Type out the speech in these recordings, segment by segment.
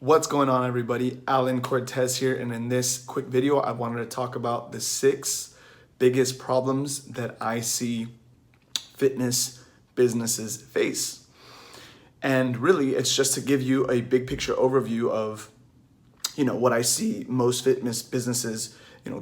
What's going on, everybody? Alan Cortez here, and in this quick video, I wanted to talk about the 6 biggest problems that I see fitness businesses face. And really, it's just to give you a big picture overview of, what I see most fitness businesses,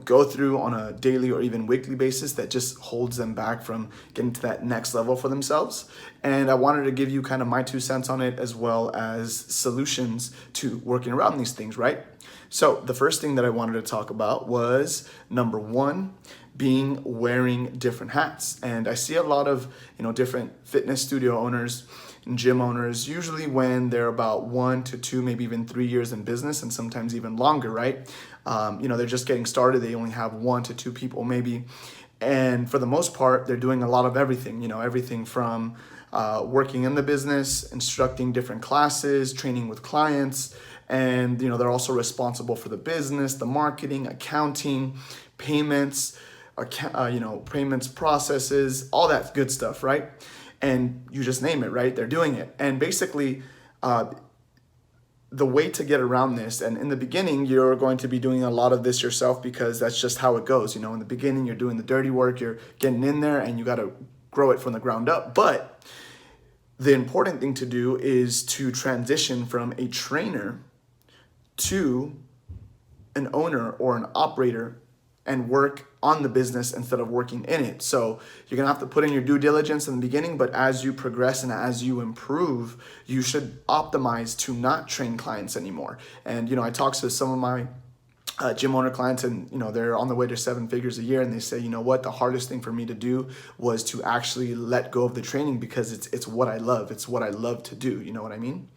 go through on a daily or even weekly basis that just holds them back from getting to that next level for themselves. And I wanted to give you kind of my 2 cents on it, as well as solutions to working around these things, right? So the first thing that I wanted to talk about was number 1, being wearing different hats. And I see a lot of, different fitness studio owners and gym owners, usually when they're about 1 to 2, maybe even 3 years in business, and sometimes even longer, right? They're just getting started. They only have 1 to 2 people maybe. And for the most part, they're doing a lot of everything, everything from working in the business, instructing different classes, training with clients. And, they're also responsible for the business, the marketing, accounting, payments, payments processes, all that good stuff, right? And you just name it, right? They're doing it. And basically, the way to get around this, and in the beginning, you're going to be doing a lot of this yourself because that's just how it goes. In the beginning, you're doing the dirty work, you're getting in there, and you got to grow it from the ground up. But the important thing to do is to transition from a trainer to an owner or an operator and work on the business instead of working in it. So you're gonna have to put in your due diligence in the beginning, but as you progress and as you improve, you should optimize to not train clients anymore. And I talked to some of my gym owner clients, and they're on the way to 7 figures a year, and they say, what, the hardest thing for me to do was to actually let go of the training because it's what I love. It's what I love to do. You know what I mean?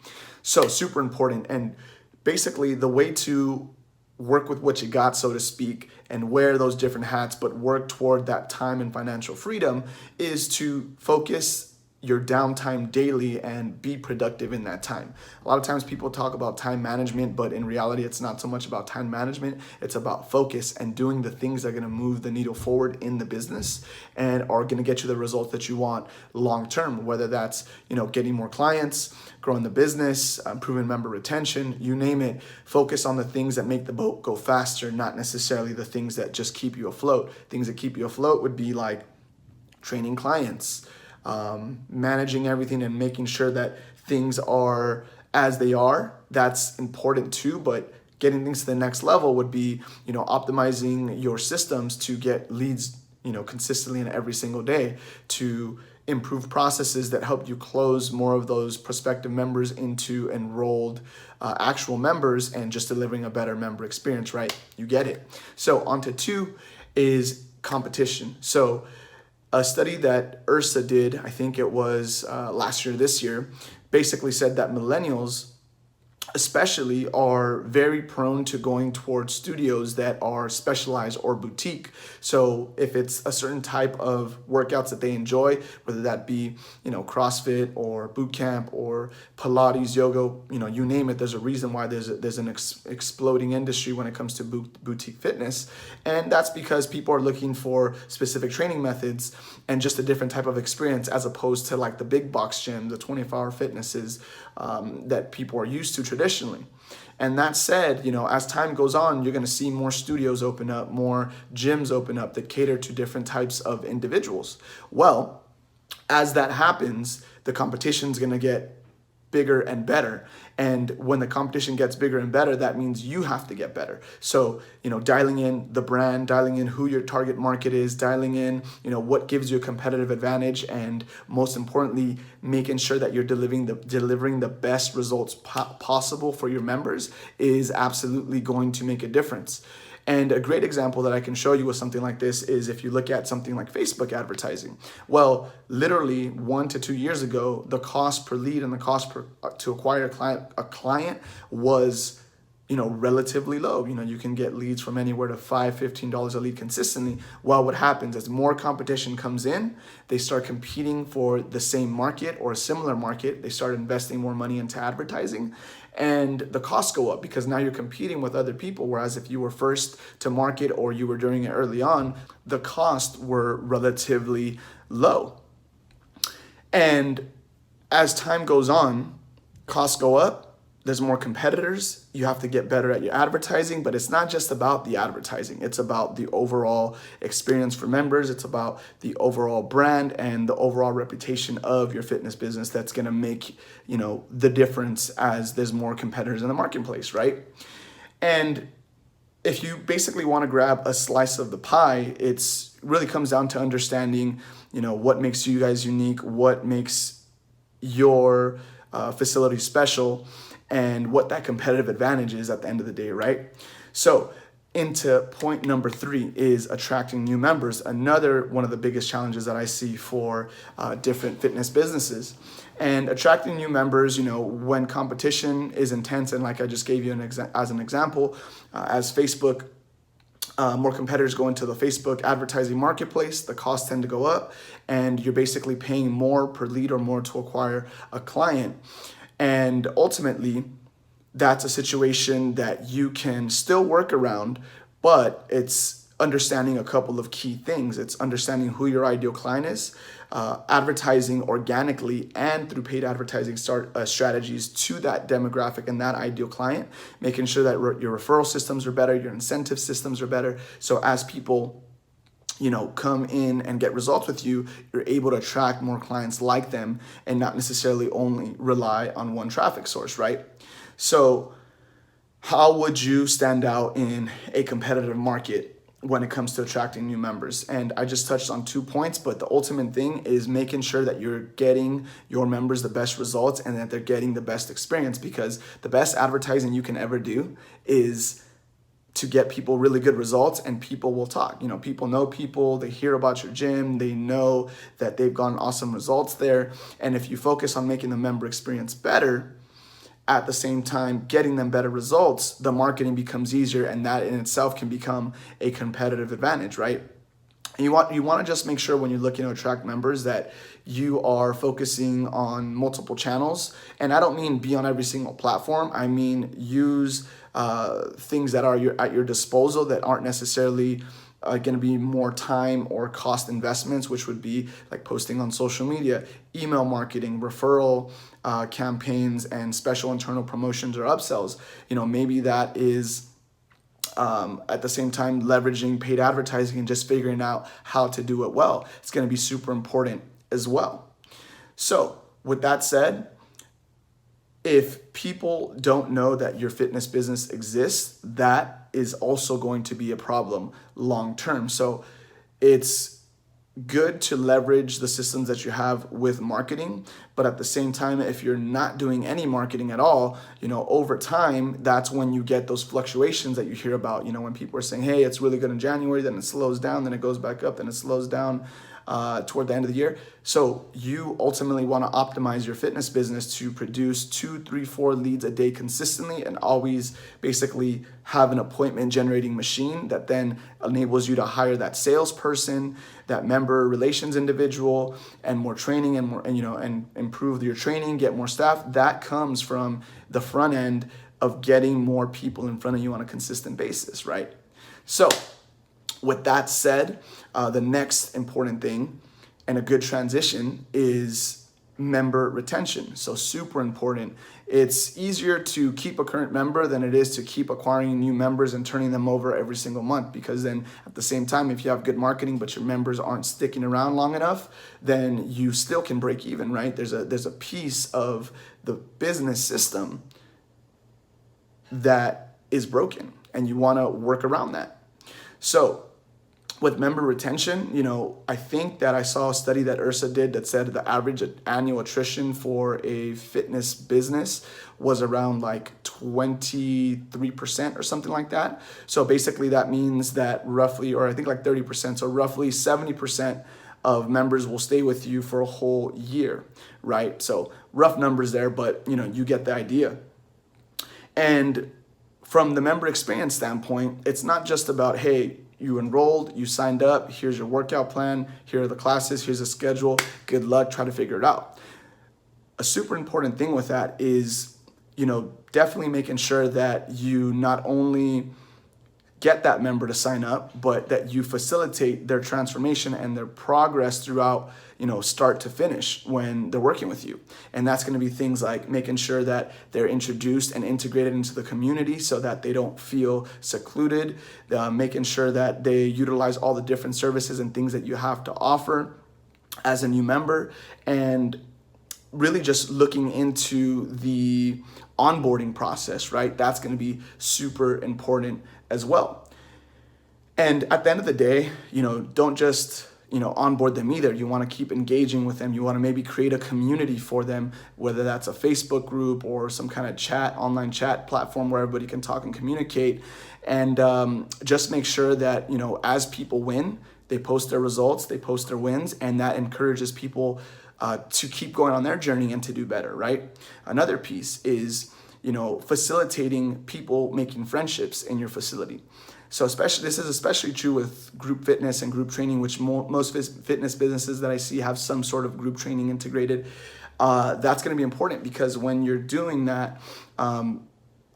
So super important. And basically the way to work with what you got, so to speak, and wear those different hats, but work toward that time and financial freedom is to focus your downtime daily and be productive in that time. A lot of times people talk about time management, but in reality, it's not so much about time management. It's about focus and doing the things that are going to move the needle forward in the business and are going to get you the results that you want long term, whether that's, getting more clients, growing the business, improving member retention, you name it. Focus on the things that make the boat go faster, not necessarily the things that just keep you afloat. Things that keep you afloat would be like training clients, managing everything and making sure that things are as they are. That's important too, but getting things to the next level would be, optimizing your systems to get leads, consistently and every single day, to improve processes that help you close more of those prospective members into enrolled actual members, and just delivering a better member experience, right? You get it. So on to 2 is competition. So a study that IHRSA did, I think it was last year, this year, basically said that millennials especially are very prone to going towards studios that are specialized or boutique. So if it's a certain type of workouts that they enjoy, whether that be, CrossFit or boot camp or Pilates, yoga, you name it, there's a reason why there's an exploding industry when it comes to boutique fitness. And that's because people are looking for specific training methods and just a different type of experience, as opposed to like the big box gym, the 24-hour fitnesses that people are used to traditionally. And that said, as time goes on, you're going to see more studios open up, more gyms open up that cater to different types of individuals. Well, as that happens, the competition is going to get bigger and better. And when the competition gets bigger and better, that means you have to get better. So, dialing in the brand, dialing in who your target market is, dialing in, what gives you a competitive advantage, and most importantly, making sure that you're delivering the best results possible for your members is absolutely going to make a difference. And a great example that I can show you with something like this is if you look at something like Facebook advertising. Well, literally 1 to 2 years ago, the cost per lead and the cost to acquire a client was, relatively low. You can get leads from anywhere to $5, $15 a lead consistently. Well, what happens as more competition comes in, they start competing for the same market or a similar market. They start investing more money into advertising, and the costs go up because now you're competing with other people. Whereas if you were first to market or you were doing it early on, the costs were relatively low. And as time goes on, costs go up, there's more competitors. You have to get better at your advertising, but it's not just about the advertising. It's about the overall experience for members. It's about the overall brand and the overall reputation of your fitness business that's going to make, the difference as there's more competitors in the marketplace, right? And if you basically want to grab a slice of the pie, it's really comes down to understanding, what makes you guys unique, what makes your facility special, and what that competitive advantage is at the end of the day, right? So into point number 3 is attracting new members. Another one of the biggest challenges that I see for different fitness businesses. And attracting new members, when competition is intense, and like I just gave you as an example, as Facebook, more competitors go into the Facebook advertising marketplace, the costs tend to go up, and you're basically paying more per lead or more to acquire a client. And ultimately, that's a situation that you can still work around, but it's understanding a couple of key things. It's understanding who your ideal client is, advertising organically and through paid advertising strategies to that demographic and that ideal client, making sure that your referral systems are better, your incentive systems are better. So as people come in and get results with you, you're able to attract more clients like them and not necessarily only rely on one traffic source, right? So how would you stand out in a competitive market when it comes to attracting new members? And I just touched on 2 points, but the ultimate thing is making sure that you're getting your members the best results and that they're getting the best experience, because the best advertising you can ever do is to get people really good results, and people will talk. People know people, they hear about your gym, they know that they've gotten awesome results there. And if you focus on making the member experience better, at the same time getting them better results, the marketing becomes easier, and that in itself can become a competitive advantage, right? And you want to just make sure when you're looking to attract members that you are focusing on multiple channels. And I don't mean be on every single platform. I mean use things that are at your disposal that aren't necessarily going to be more time or cost investments, which would be like posting on social media, email marketing, referral campaigns, and special internal promotions or upsells. Maybe that is at the same time leveraging paid advertising and just figuring out how to do it well. It's going to be super important as well. So with that said, if people don't know that your fitness business exists, that is also going to be a problem long term. So it's good to leverage the systems that you have with marketing, but at the same time, if you're not doing any marketing at all, over time, that's when you get those fluctuations that you hear about. When people are saying, hey, it's really good in January, then it slows down, then it goes back up, then it slows down toward the end of the year. So you ultimately want to optimize your fitness business to produce 2, 3, 4 leads a day consistently, and always basically have an appointment generating machine that then enables you to hire that salesperson, that member relations individual, and more training and more, and improve your training, get more staff. That comes from the front end of getting more people in front of you on a consistent basis, right? So with that said, the next important thing and a good transition is member retention. So super important. It's easier to keep a current member than it is to keep acquiring new members and turning them over every single month, because then at the same time, if you have good marketing but your members aren't sticking around long enough, then you still can break even, right? There's a piece of the business system that is broken, and you want to work around that. So with member retention, I think that I saw a study that IHRSA did that said the average annual attrition for a fitness business was around like 23% or something like that. So basically that means that roughly, or I think like 30%, so roughly 70% of members will stay with you for a whole year, right? So rough numbers there, but you get the idea. And from the member experience standpoint, it's not just about, hey, you enrolled, you signed up, here's your workout plan, here are the classes, here's a schedule, good luck, try to figure it out. A super important thing with that is, definitely making sure that you not only get that member to sign up, but that you facilitate their transformation and their progress throughout, start to finish when they're working with you. And that's going to be things like making sure that they're introduced and integrated into the community so that they don't feel secluded, making sure that they utilize all the different services and things that you have to offer as a new member, and really just looking into the onboarding process, right? That's going to be super important as well. And at the end of the day, don't just, onboard them either. You want to keep engaging with them. You want to maybe create a community for them, whether that's a Facebook group or some kind of online chat platform where everybody can talk and communicate. And just make sure that, as people win, they post their results, they post their wins, and that encourages people to keep going on their journey and to do better, right? Another piece is, facilitating people making friendships in your facility. So this is especially true with group fitness and group training, which most fitness businesses that I see have some sort of group training integrated. That's going to be important because when you're doing that,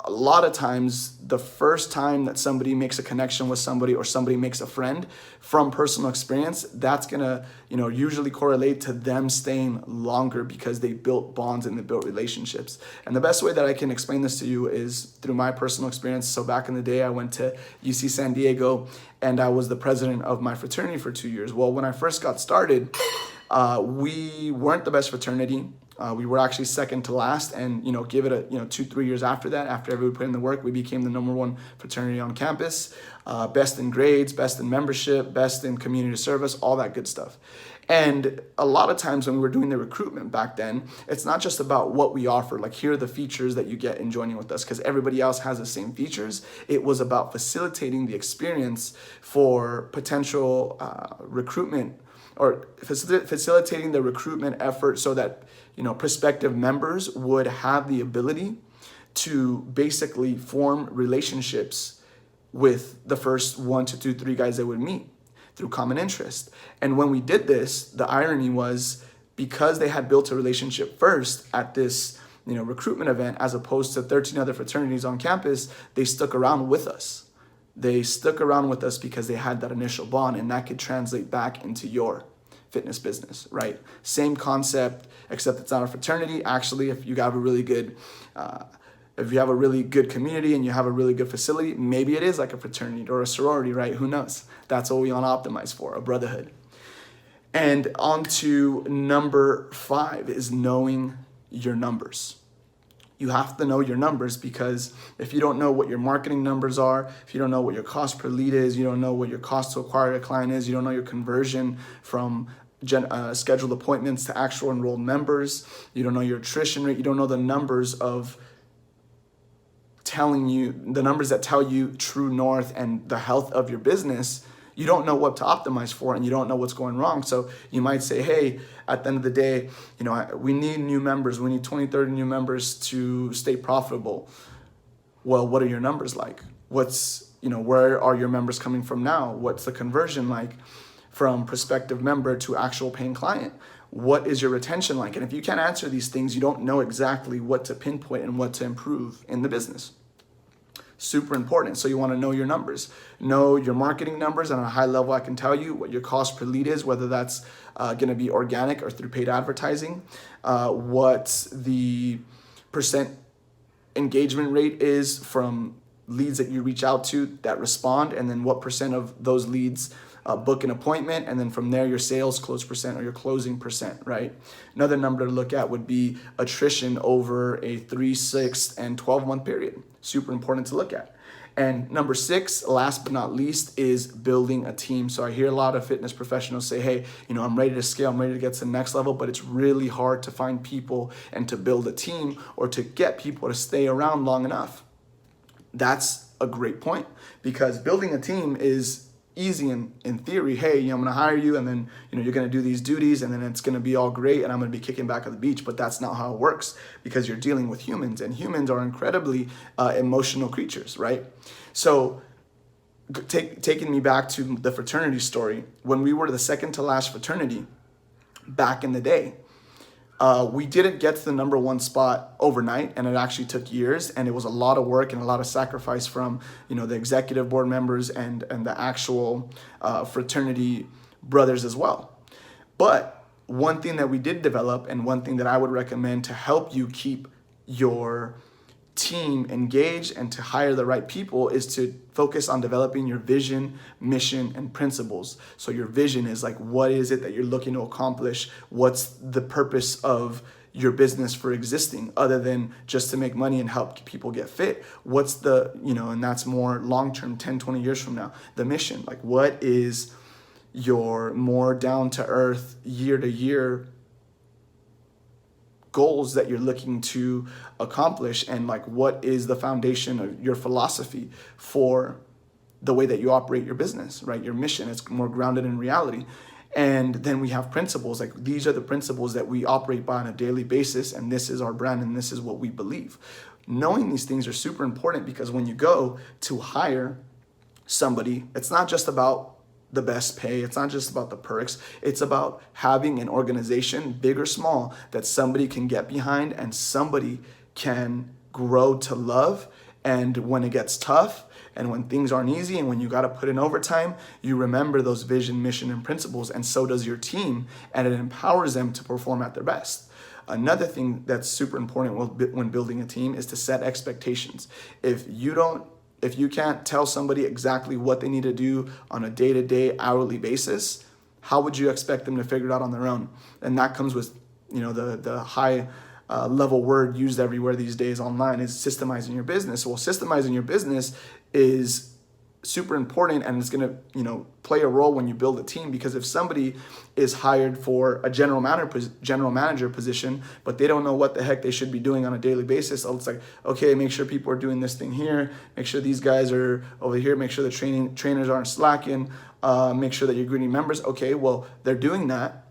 a lot of times the first time that somebody makes a connection with somebody or somebody makes a friend from personal experience, that's gonna, usually correlate to them staying longer because they built bonds and they built relationships. And the best way that I can explain this to you is through my personal experience. So back in the day, I went to UC San Diego and I was the president of my fraternity for 2 years. Well, when I first got started, we weren't the best fraternity. We were actually second to last, and give it a 2-3 years after that, after everybody put in the work, we became the #1 fraternity on campus, best in grades, best in membership, best in community service, all that good stuff. And a lot of times when we were doing the recruitment back then, it's not just about what we offer, like here are the features that you get in joining with us, because everybody else has the same features. It was about facilitating the experience for potential recruitment, or facilitating the recruitment effort so that prospective members would have the ability to basically form relationships with the first 1 to 2, 3 guys they would meet through common interest. And when we did this, the irony was because they had built a relationship first at this recruitment event, as opposed to 13 other fraternities on campus, they stuck around with us. They stuck around with us because they had that initial bond, and that could translate back into your fitness business, right? Same concept, except it's not a fraternity. Actually, if you have a really good community and you have a really good facility, maybe it is like a fraternity or a sorority, right? Who knows? That's what we want to optimize for, a brotherhood. And on to number 5 is knowing your numbers. You have to know your numbers, because if you don't know what your marketing numbers are, if you don't know what your cost per lead is, you don't know what your cost to acquire a client is, you don't know your conversion from scheduled appointments to actual enrolled members, you don't know your attrition rate, you don't know the numbers that tell you true north and the health of your business, you don't know what to optimize for, and you don't know what's going wrong. So you might say, hey, at the end of the day, we need new members. We need 20, 30 new members to stay profitable. Well, what are your numbers like? Where are your members coming from now? What's the conversion like from prospective member to actual paying client? What is your retention like? And if you can't answer these things, you don't know exactly what to pinpoint and what to improve in the business. Super important. So you want to know your numbers, know your marketing numbers. And on a high level, I can tell you what your cost per lead is, whether that's going to be organic or through paid advertising, what the percent engagement rate is from leads that you reach out to that respond, and then what percent of those leads book an appointment, and then from there your sales close percent or your closing percent, right? Another number to look at would be attrition over a 3, 6, and 12-month period. Super important to look at. And number 6, last but not least, is building a team. So I hear a lot of fitness professionals say, hey, I'm ready to scale, I'm ready to get to the next level, but it's really hard to find people and to build a team or to get people to stay around long enough. That's a great point, because building a team is easy in theory. Hey, I'm going to hire you, and then you're going to do these duties, and then it's going to be all great, and I'm going to be kicking back at the beach. But that's not how it works, because you're dealing with humans, and humans are incredibly emotional creatures, right? So taking me back to the fraternity story, when we were the second to last fraternity back in the day, We didn't get to the number one spot overnight, and it actually took years, and it was a lot of work and a lot of sacrifice from the executive board members and the actual fraternity brothers as well. But one thing that we did develop, and one thing that I would recommend to help you keep your team engaged and to hire the right people, is to focus on developing your vision, mission, and principles. So your vision is like, what is it that you're looking to accomplish? What's the purpose of your business for existing, other than just to make money and help people get fit? What's the, and that's more long-term, 10, 20 years from now, the mission. Like, what is your more down to earth, year to year goals that you're looking to accomplish, and like, what is the foundation of your philosophy for the way that you operate your business, right? Your mission, it's more grounded in reality. And then we have principles. Like, these are the principles that we operate by on a daily basis, and this is our brand, and this is what we believe. Knowing these things are super important, because when you go to hire somebody, it's not just about the best pay. It's not just about the perks. It's about having an organization, big or small, that somebody can get behind and somebody can grow to love. And when it gets tough, and when things aren't easy, and when you got to put in overtime, you remember those vision, mission, and principles, and so does your team, and it empowers them to perform at their best. Another thing that's super important when building a team is to set expectations. If you can't tell somebody exactly what they need to do on a day-to-day, hourly basis, how would you expect them to figure it out on their own? And that comes with, the high level word used everywhere these days online is systemizing your business. Well, systemizing your business is super important, and it's going to play a role when you build a team, because if somebody is hired for a general manager position, but they don't know what the heck they should be doing on a daily basis, it's like, okay, make sure people are doing this thing here, make sure these guys are over here, make sure the trainers aren't slacking, make sure that you're greeting members. Okay, well, they're doing that,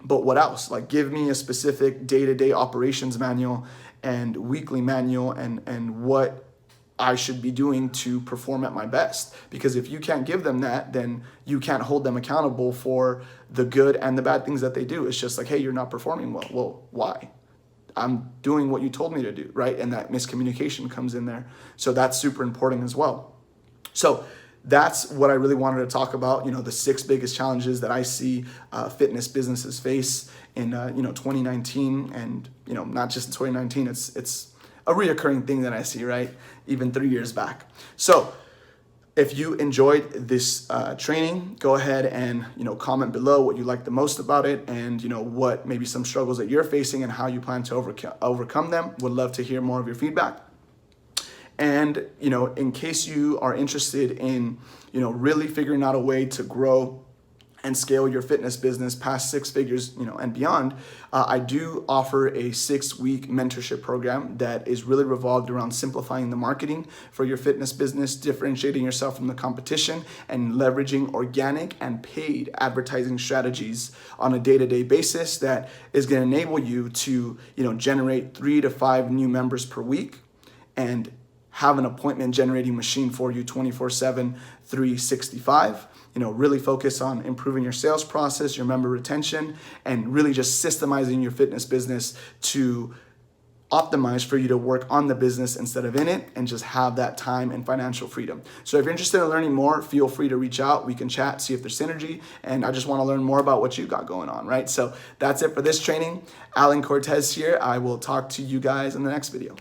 but what else? Like, give me a specific day-to-day operations manual and weekly manual, and what I should be doing to perform at my best. Because if you can't give them that, then you can't hold them accountable for the good and the bad things that they do. It's just like, hey, you're not performing well. Well, why? I'm doing what you told me to do, right? And that miscommunication comes in there. So that's super important as well. So that's what I really wanted to talk about, the 6 biggest challenges that I see fitness businesses face in 2019, and not just in 2019. It's a reoccurring thing that I see, right? Even 3 years back. So if you enjoyed this training, go ahead and comment below what you liked the most about it, and what maybe some struggles that you're facing and how you plan to overcome them. Would love to hear more of your feedback. And in case you are interested in really figuring out a way to grow and scale your fitness business past 6 figures, and beyond, I do offer a 6-week mentorship program that is really revolved around simplifying the marketing for your fitness business, differentiating yourself from the competition, and leveraging organic and paid advertising strategies on a day-to-day basis that is going to enable you to, generate 3 to 5 new members per week, and have an appointment generating machine for you 24/7, 365. Really focus on improving your sales process, your member retention, and really just systemizing your fitness business to optimize for you to work on the business instead of in it, and just have that time and financial freedom. So if you're interested in learning more, feel free to reach out. We can chat, see if there's synergy, and I just want to learn more about what you got going on, right? So that's it for this training. Alan Cortez here. I will talk to you guys in the next video.